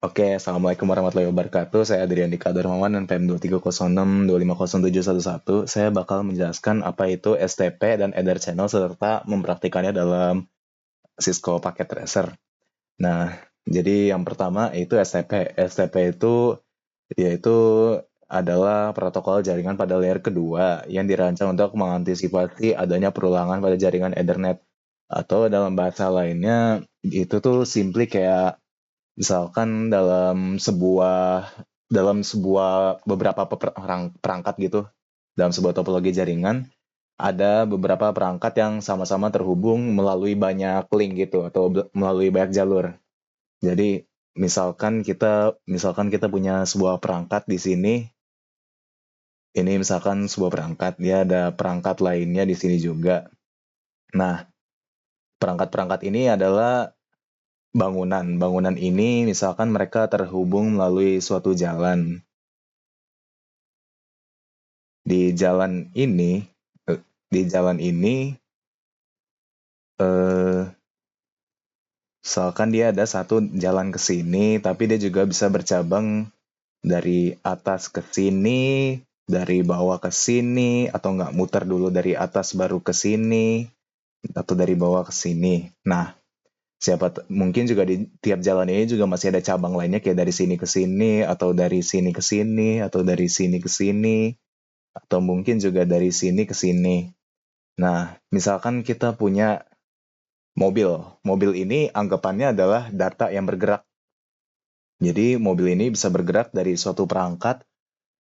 Oke, Assalamualaikum warahmatullahi wabarakatuh. Saya Adrian Dika Darmawan dan PM 2306250711. Saya bakal menjelaskan apa itu STP dan Ether Channel serta mempraktikannya dalam Cisco Packet Tracer. Nah, jadi yang pertama itu STP. STP itu yaitu adalah protokol jaringan pada layer kedua yang dirancang untuk mengantisipasi adanya perulangan pada jaringan Ethernet. Atau dalam bahasa lainnya, itu tuh simply kayak misalkan dalam sebuah beberapa perangkat gitu, dalam sebuah topologi jaringan, ada beberapa perangkat yang sama-sama terhubung melalui banyak link gitu atau melalui banyak jalur. Jadi misalkan kita punya sebuah perangkat di sini, ini misalkan sebuah perangkat, dia ada perangkat lainnya di sini juga. Nah, perangkat-perangkat ini adalah bangunan. Bangunan ini misalkan mereka terhubung melalui suatu jalan. Di jalan ini, eh, di jalan ini, eh, misalkan dia ada satu jalan ke sini, tapi dia juga bisa bercabang dari atas ke sini, dari bawah ke sini, atau nggak muter dulu dari atas baru ke sini, atau dari bawah ke sini. Nah, mungkin juga di tiap jalan ini juga masih ada cabang lainnya kayak dari sini ke sini, atau dari sini ke sini, atau dari sini ke sini, atau mungkin juga dari sini ke sini. Nah, misalkan kita punya mobil. Mobil ini anggapannya adalah data yang bergerak. Jadi mobil ini bisa bergerak dari suatu perangkat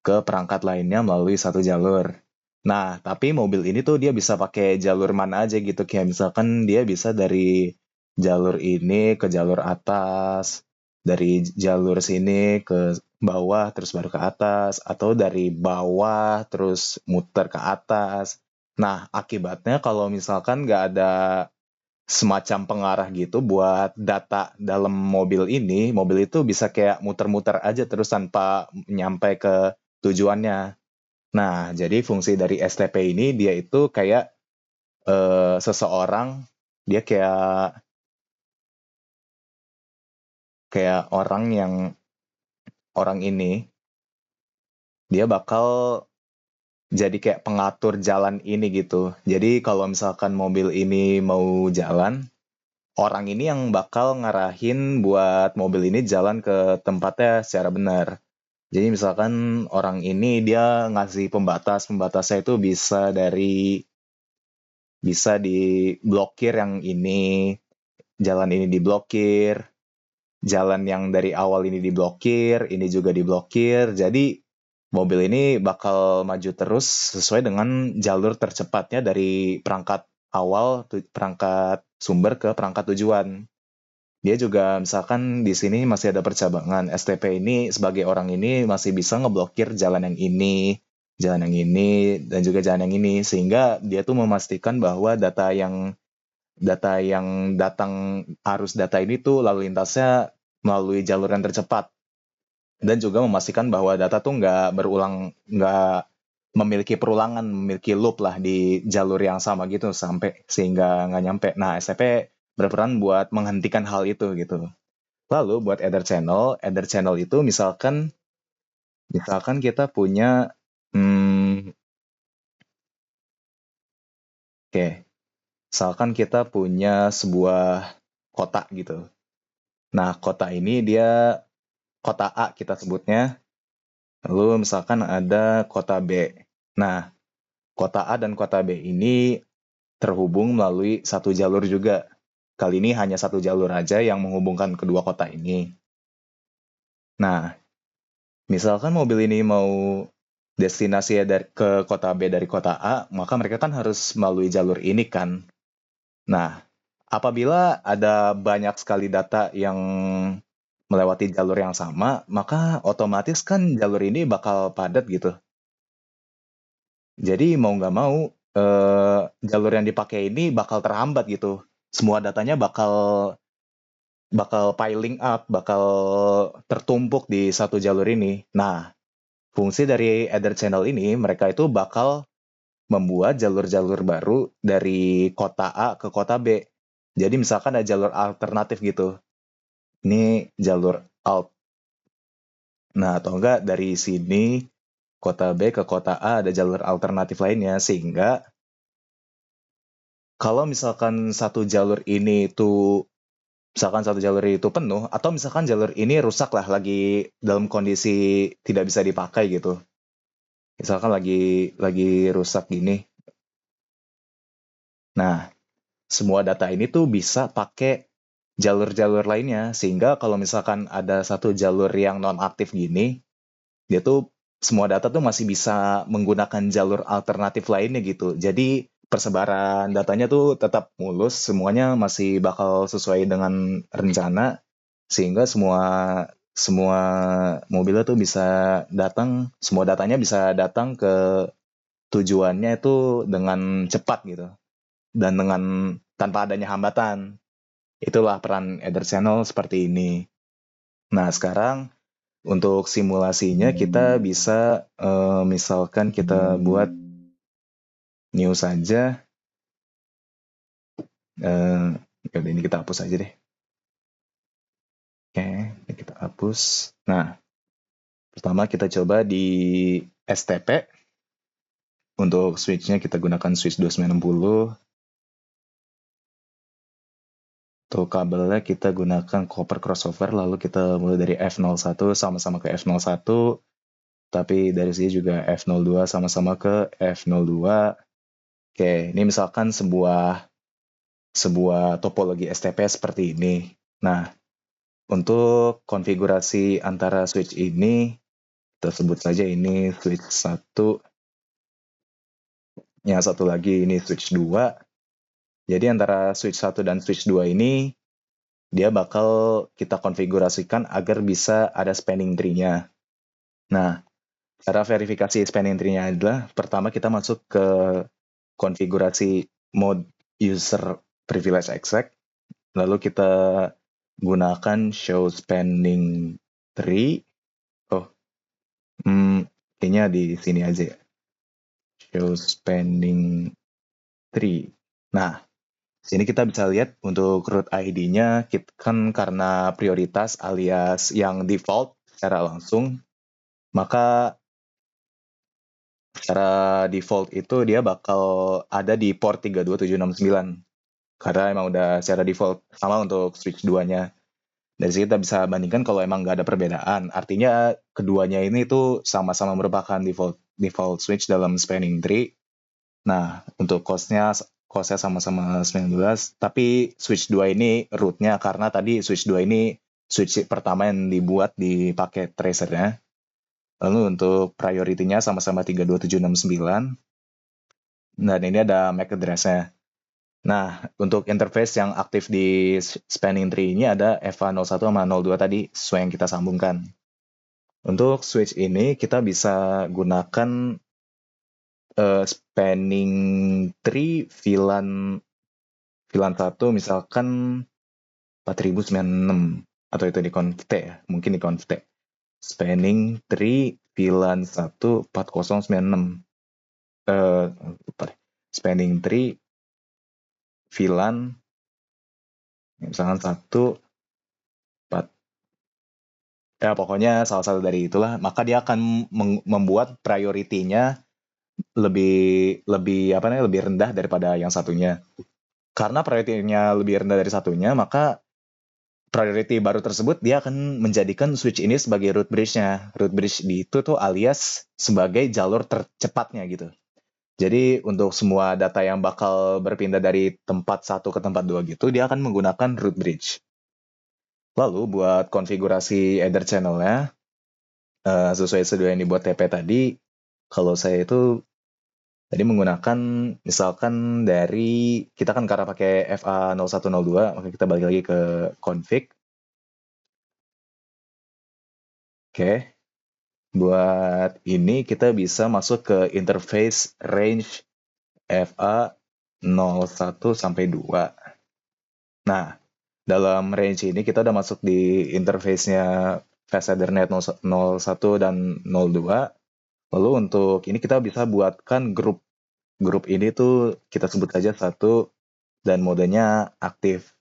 ke perangkat lainnya melalui satu jalur. Nah, tapi mobil ini tuh dia bisa pakai jalur mana aja gitu. Kayak misalkan dia bisa dari jalur ini ke jalur atas, dari jalur sini ke bawah terus baru ke atas, atau dari bawah terus muter ke atas. Nah, akibatnya kalau misalkan nggak ada semacam pengarah gitu buat data dalam mobil itu bisa kayak muter-muter aja terus tanpa nyampe ke tujuannya. Nah, jadi fungsi dari STP ini dia itu kayak seseorang, dia kayak kayak orang ini dia bakal jadi kayak pengatur jalan ini gitu. Jadi kalau misalkan mobil ini mau jalan, orang ini yang bakal ngarahin buat mobil ini jalan ke tempatnya secara benar. Jadi misalkan orang ini dia ngasih pembatasnya itu bisa diblokir yang ini, jalan ini diblokir, jalan yang dari awal ini diblokir, ini juga diblokir. Jadi mobil ini bakal maju terus sesuai dengan jalur tercepatnya dari perangkat awal, perangkat sumber ke perangkat tujuan. Dia juga misalkan di sini masih ada percabangan. STP ini sebagai orang ini masih bisa ngeblokir jalan yang ini, dan juga jalan yang ini. Sehingga dia tuh memastikan bahwa data yang datang, arus data ini tuh lalu lintasnya melalui jalur yang tercepat. Dan juga memastikan bahwa data tuh nggak memiliki perulangan, memiliki loop lah di jalur yang sama gitu sampai sehingga nggak nyampe. Nah, STP berperan buat menghentikan hal itu gitu. Lalu buat Ether channel itu misalkan kita punya, oke, misalkan kita punya sebuah kota gitu. Nah, kota ini dia kota A kita sebutnya, lalu misalkan ada kota B. Nah, kota A dan kota B ini terhubung melalui satu jalur juga. Kali ini hanya satu jalur aja yang menghubungkan kedua kota ini. Nah, misalkan mobil ini mau destinasinya ke kota B dari kota A, maka mereka kan harus melalui jalur ini kan. Nah, apabila ada banyak sekali data yang melewati jalur yang sama, maka otomatis kan jalur ini bakal padat gitu. Jadi mau nggak mau, jalur yang dipakai ini bakal terhambat gitu. Semua datanya bakal bakal piling up, bakal tertumpuk di satu jalur ini. Nah, fungsi dari Ether Channel ini, mereka itu bakal membuat jalur-jalur baru dari kota A ke kota B. Jadi misalkan ada jalur alternatif gitu. Ini jalur alt. Nah, atau enggak dari sini kota B ke kota A ada jalur alternatif lainnya, sehingga kalau misalkan satu jalur itu penuh, atau misalkan jalur ini rusak lah, lagi dalam kondisi tidak bisa dipakai gitu. Misalkan lagi rusak gini. Nah, semua data ini tuh bisa pakai jalur-jalur lainnya, sehingga kalau misalkan ada satu jalur yang non-aktif gini, dia tuh semua data tuh masih bisa menggunakan jalur alternatif lainnya gitu. Jadi persebaran datanya tuh tetap mulus, semuanya masih bakal sesuai dengan rencana, sehingga semua semua mobilnya tuh bisa semua datanya bisa datang ke tujuannya itu dengan cepat gitu, dan tanpa adanya hambatan. Itulah peran Ether Channel seperti ini. Nah, sekarang untuk simulasinya kita bisa misalkan kita buat new saja. Yaudah, ini kita hapus aja deh. Oke, ini kita hapus. Nah, pertama kita coba di STP. Untuk switch-nya kita gunakan switch 2960. Untuk kabelnya kita gunakan copper crossover, lalu kita mulai dari F01 sama-sama ke F01, tapi dari sini juga F02 sama-sama ke F02. Oke, ini misalkan sebuah topologi STP seperti ini. Nah, untuk konfigurasi antara switch ini, kita sebut saja ini switch 1, yang satu lagi ini switch 2. Jadi antara switch 1 dan switch 2 ini, dia bakal kita konfigurasikan agar bisa ada spanning tree-nya. Nah, cara verifikasi spanning tree-nya adalah pertama kita masuk ke konfigurasi mode user privilege exec, lalu kita gunakan show spanning tree. Oh, kayaknya di sini aja ya. Show spanning tree. Nah, sini kita bisa lihat untuk root ID-nya, kan karena prioritas alias yang default secara langsung, maka secara default itu dia bakal ada di port 32769. Karena emang udah secara default sama untuk switch 2-nya. Dari sini kita bisa bandingkan kalau emang nggak ada perbedaan. Artinya keduanya ini tuh sama-sama merupakan default switch dalam spanning tree. Nah, untuk cost-nya sama-sama 19, tapi switch 2 ini root-nya karena tadi switch 2 ini switch pertama yang dibuat di paket tracer-nya. Lalu untuk priority-nya sama-sama 32769. Dan ini ada MAC address-nya. Nah, untuk interface yang aktif di spanning tree ini ada FA01 sama 02 tadi, sesuai yang kita sambungkan. Untuk switch ini kita bisa gunakan spanning tree VLAN 1 misalkan 4096, atau itu di conft ya, mungkin di conft. Spanning tree VLAN 1 4096. Spanning tree VLAN misalkan 1 4, ya pokoknya salah satu dari itulah, maka dia akan membuat priority-nya lebih rendah daripada yang satunya. Karena priority-nya lebih rendah dari satunya, maka priority baru tersebut dia akan menjadikan switch ini sebagai root bridge-nya. Root bridge itu tuh alias sebagai jalur tercepatnya gitu. Jadi untuk semua data yang bakal berpindah dari tempat satu ke tempat dua gitu, dia akan menggunakan root bridge. Lalu buat konfigurasi Ether channel-nya, sesuai sesuai yang dibuat TP tadi, kalau saya itu tadi menggunakan misalkan dari, kita kan karena pakai FA0102, maka kita balik lagi ke config. Oke. Buat ini kita bisa masuk ke interface range FA01 sampai 2. Nah, dalam range ini kita udah masuk di interface-nya Fast Ethernet 01 dan 02. Lalu untuk ini kita bisa buatkan grup. Grup ini tuh kita sebut saja 1 dan modenya aktif.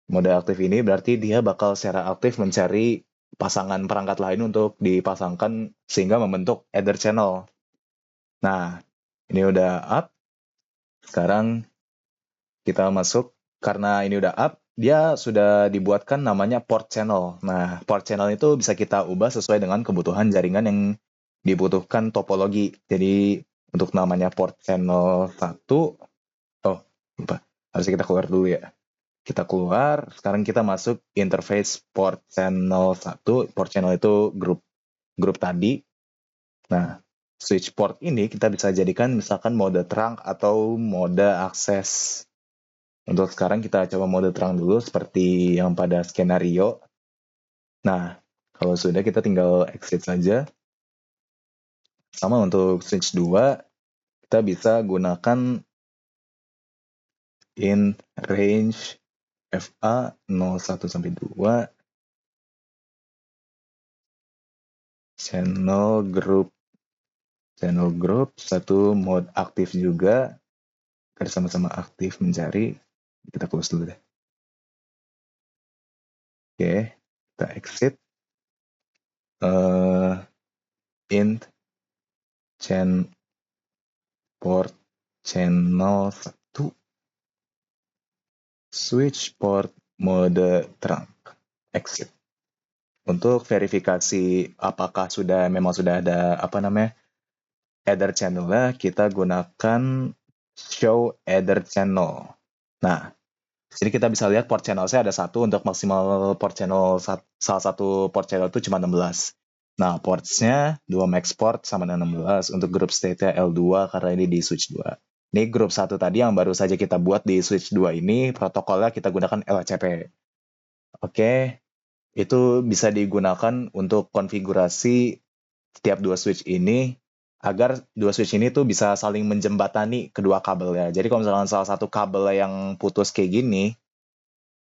Mode aktif ini berarti dia bakal secara aktif mencari pasangan perangkat lain untuk dipasangkan sehingga membentuk Ether channel. Nah, ini udah up. Sekarang kita masuk, karena ini udah up, dia sudah dibuatkan namanya port channel. Nah, port channel itu bisa kita ubah sesuai dengan kebutuhan jaringan yang dibutuhkan topologi. Jadi, untuk namanya port channel 1, oh, lupa. Harusnya kita keluar dulu ya. Kita keluar, sekarang kita masuk interface port channel 1. Port channel itu grup tadi. Nah, switch port ini kita bisa jadikan misalkan mode trunk atau mode akses. Untuk sekarang kita coba mode terang dulu seperti yang pada skenario. Nah, kalau sudah kita tinggal exit saja. Sama untuk switch 2, kita bisa gunakan in range FA 01 sampai 2 channel group satu mode aktif juga. Kita sama-sama aktif mencari. Kita close dulu deh. Oke, kita exit. Int port channel 1 switch port mode trunk exit. Untuk verifikasi apakah memang sudah ada Ether channel-nya, kita gunakan show Ether channel. Nah, jadi kita bisa lihat port channel saya ada satu. Untuk maksimal port channel, salah satu port channel itu cuma 16. Nah, ports-nya 2 max port sama dengan 16. Untuk grup state-nya L2 karena ini di switch 2. Ini grup 1 tadi yang baru saja kita buat di switch 2 ini, protokolnya kita gunakan LHCP. Oke, itu bisa digunakan untuk konfigurasi setiap dua switch ini agar dua switch ini tuh bisa saling menjembatani kedua kabelnya. Jadi kalau misalkan salah satu kabel yang putus kayak gini,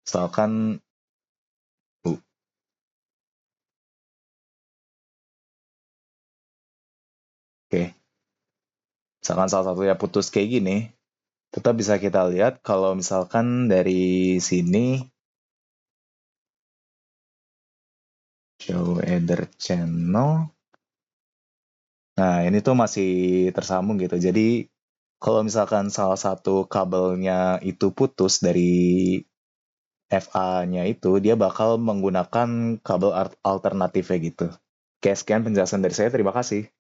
misalkan misalkan salah satunya putus kayak gini, tetap bisa kita lihat kalau misalkan dari sini show Ether channel. Nah, ini tuh masih tersambung gitu. Jadi kalau misalkan salah satu kabelnya itu putus dari FA-nya itu, dia bakal menggunakan kabel alternatifnya gitu. Oke, sekian penjelasan dari saya. Terima kasih.